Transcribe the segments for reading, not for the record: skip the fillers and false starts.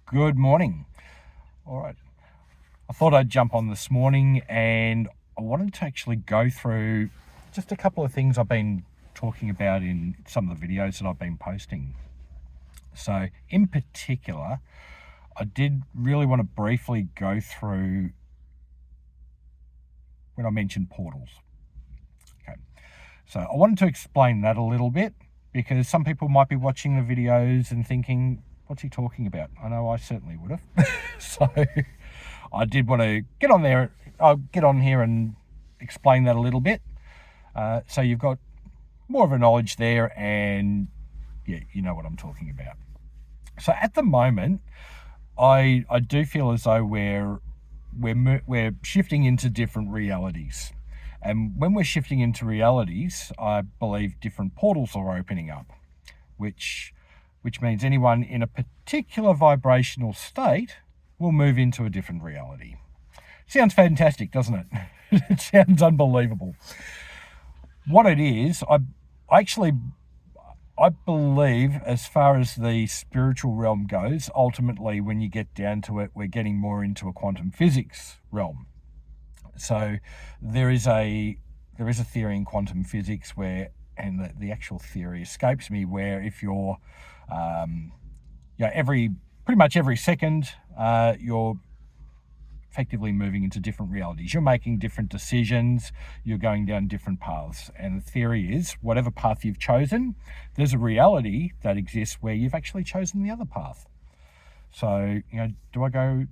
Good morning. All right. I thought I'd jump on this morning and I wanted to actually go through just a couple of things I've been talking about in some of the videos that I've been posting. So, in particular, I did really want to briefly go through when I mentioned portals. Okay. So, I wanted to explain that a little bit because some people might be watching the videos and thinking, what's he talking about? I know I certainly would have. So I did want to get on there. I'll get on here and explain that a little bit. So you've got more of a knowledge there, and yeah, you know what I'm talking about. So at the moment, I do feel as though we're shifting into different realities. And when we're shifting into realities, I believe different portals are opening up, which means anyone in a particular vibrational state will move into a different reality. Sounds fantastic, doesn't it? It sounds unbelievable. What it is, I believe, as far as the spiritual realm goes, ultimately when you get down to it, we're getting more into a quantum physics realm. So there is a theory in quantum physics where, and the actual theory escapes me, where if you're pretty much every second, you're effectively moving into different realities. You're making different decisions, you're going down different paths. And the theory is, whatever path you've chosen, there's a reality that exists where you've actually chosen the other path. So, do I go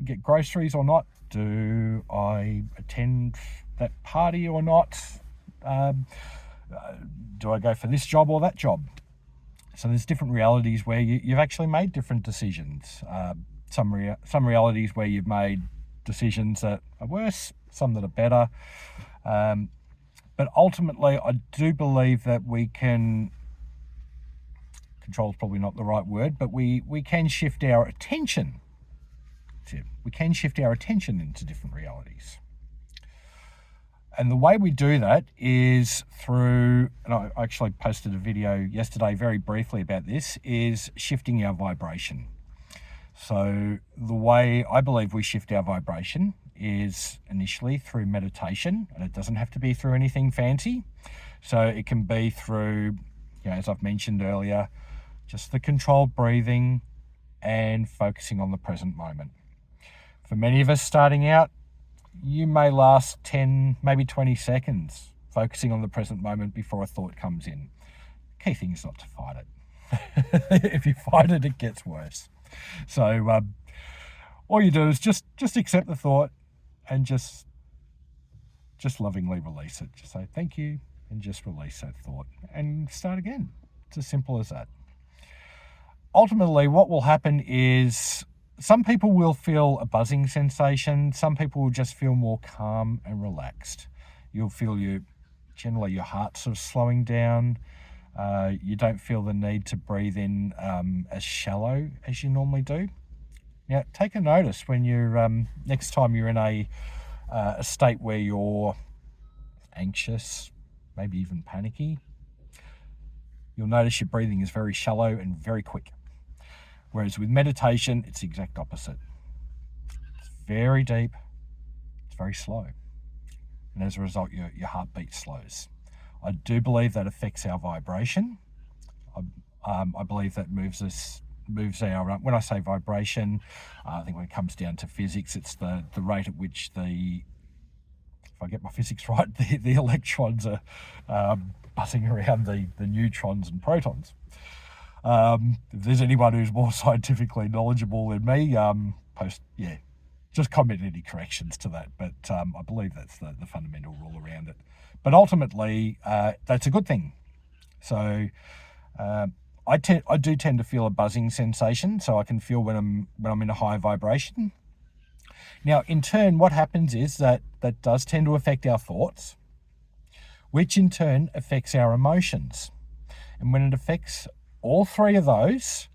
get groceries or not? Do I attend that party or not? Do I go for this job or that job? So there's different realities where you've actually made different decisions. Some realities where you've made decisions that are worse, some that are better. But ultimately, I do believe that we can, control is probably not the right word, but we can shift our attention. We can shift our attention into different realities. And the way we do that is through, and I actually posted a video yesterday very briefly about this, is shifting our vibration. So the way I believe we shift our vibration is initially through meditation, and it doesn't have to be through anything fancy. So it can be through, as I've mentioned earlier, just the controlled breathing and focusing on the present moment. For many of us starting out, you may last 10, maybe 20 seconds focusing on the present moment before a thought comes in. Key thing is not to fight it. If you fight it, it gets worse. So all you do is just accept the thought and just lovingly release it. Just say thank you and just release that thought and start again. It's as simple as that. Ultimately, what will happen is some people will feel a buzzing sensation. Some people will just feel more calm and relaxed. You'll feel generally your heart sort of slowing down. You don't feel the need to breathe in as shallow as you normally do. Now, take a notice when you're next time you're in a state where you're anxious, maybe even panicky. You'll notice your breathing is very shallow and very quick. Whereas with meditation, it's the exact opposite. It's very deep, it's very slow. And as a result, your heartbeat slows. I do believe that affects our vibration. I believe that moves our, when I say vibration, I think when it comes down to physics, it's the rate at which if I get my physics right, the electrons are buzzing around the neutrons and protons. If there's anyone who's more scientifically knowledgeable than me, just comment any corrections to that. But I believe that's the fundamental rule around it. But ultimately, that's a good thing. So I do tend to feel a buzzing sensation, so I can feel when I'm in a high vibration. Now, in turn, what happens is that does tend to affect our thoughts, which in turn affects our emotions. And when it affects all three of those,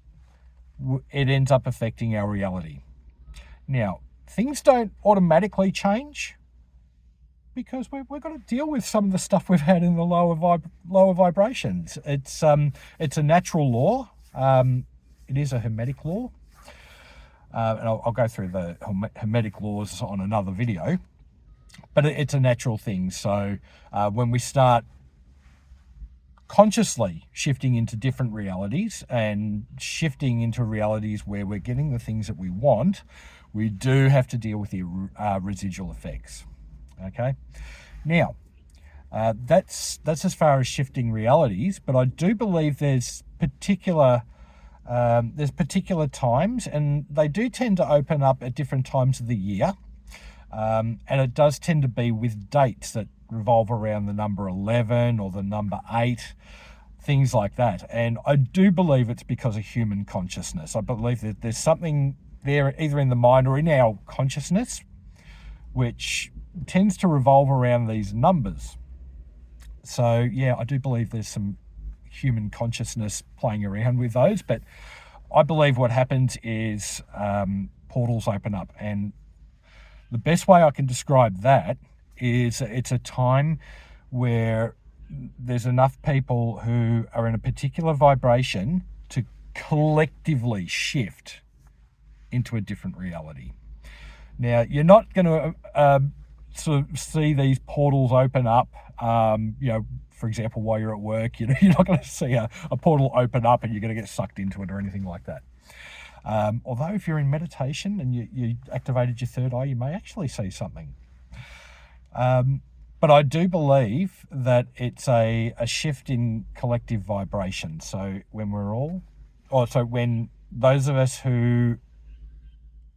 it ends up affecting our reality. Now, things don't automatically change because we've got to deal with some of the stuff we've had in the lower vibrations. It's a natural law. It is a hermetic law. and I'll go through the Hermetic laws on another video, but it's a natural thing. So when we start consciously shifting into different realities and shifting into realities where we're getting the things that we want, we do have to deal with the residual effects. Okay, now that's as far as shifting realities, but I do believe there's particular times, and they do tend to open up at different times of the year, and it does tend to be with dates that revolve around the number 11 or the number 8, things like that. And I do believe it's because of human consciousness. I believe that there's something there either in the mind or in our consciousness which tends to revolve around these numbers. So yeah, I do believe there's some human consciousness playing around with those, but I believe what happens is portals open up, and the best way I can describe that is it's a time where there's enough people who are in a particular vibration to collectively shift into a different reality. Now, you're not going to sort of see these portals open up, for example, while you're at work. You're not going to see a portal open up and you're going to get sucked into it or anything like that. Although if you're in meditation and you activated your third eye, you may actually see something. But I do believe that it's a shift in collective vibration. So when those of us who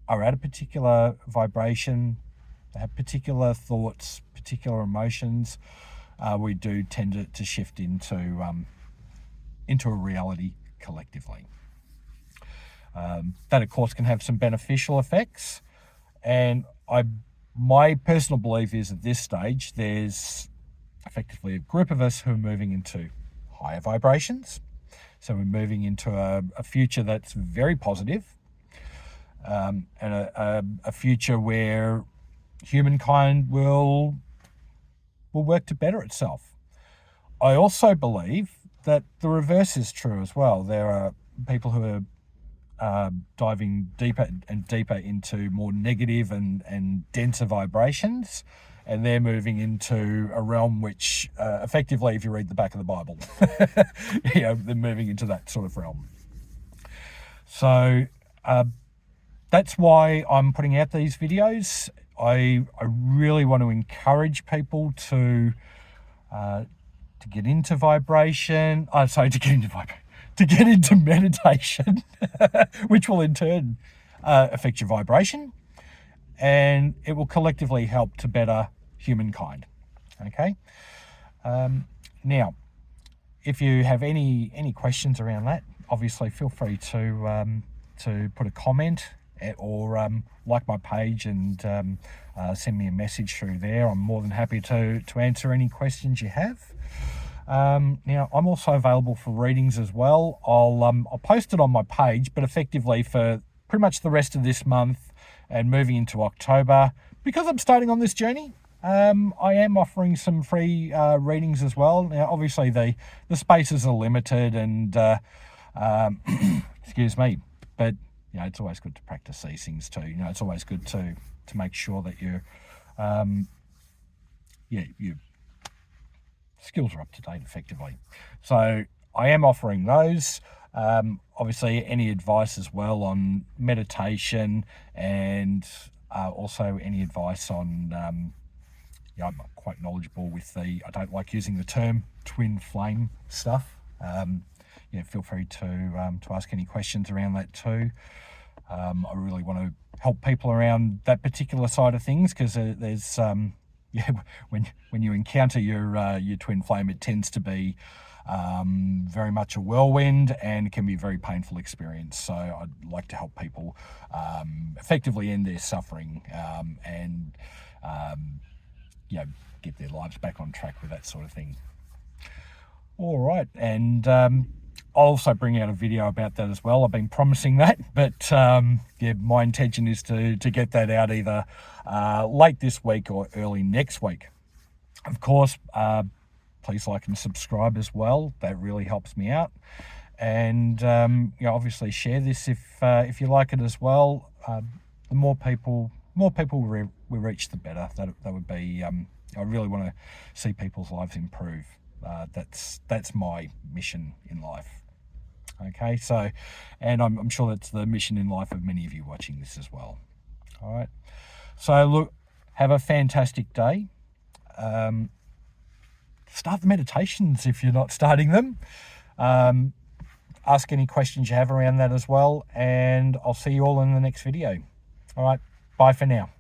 are at a particular vibration, have particular thoughts, particular emotions, we do tend to shift into a reality collectively. That, of course, can have some beneficial effects, and my personal belief is at this stage there's effectively a group of us who are moving into higher vibrations. So we're moving into a future that's very positive, and a future where humankind will work to better itself. I also believe that the reverse is true as well. There are people who are diving deeper and deeper into more negative and denser vibrations, and they're moving into a realm which effectively, if you read the back of the Bible, they're moving into that sort of realm. So that's why I'm putting out these videos. I really want to encourage people to get into vibration. To get into meditation, which will in turn affect your vibration, and it will collectively help to better humankind. Okay. Now, if you have any questions around that, obviously feel free to put a comment or like my page and send me a message through there. I'm more than happy to answer any questions you have. Now, I'm also available for readings as well. I'll post it on my page, but effectively for pretty much the rest of this month and moving into October, because I'm starting on this journey, I am offering some free readings as well. Now, obviously the spaces are limited and excuse me, but it's always good to practice these things too. It's always good to make sure that your skills are up to date effectively. So I am offering those. Obviously, any advice as well on meditation and also any advice on, I'm quite knowledgeable with I don't like using the term twin flame stuff. Feel free to ask any questions around that too. I really want to help people around that particular side of things, because there's when you encounter your twin flame, it tends to be very much a whirlwind and can be a very painful experience. So I'd like to help people effectively end their suffering and get their lives back on track with that sort of thing. All right, and I'll also bring out a video about that as well. I've been promising that, but my intention is to get that out either late this week or early next week. Of course, please like and subscribe as well. That really helps me out. And obviously share this if you like it as well. the more people we reach, the better. That would be. I really want to see people's lives improve. That's my mission in life. Okay, so, and I'm sure that's the mission in life of many of you watching this as well. All right. So look, have a fantastic day. Start the meditations if you're not starting them. Ask any questions you have around that as well, and I'll see you all in the next video. All right, bye for now.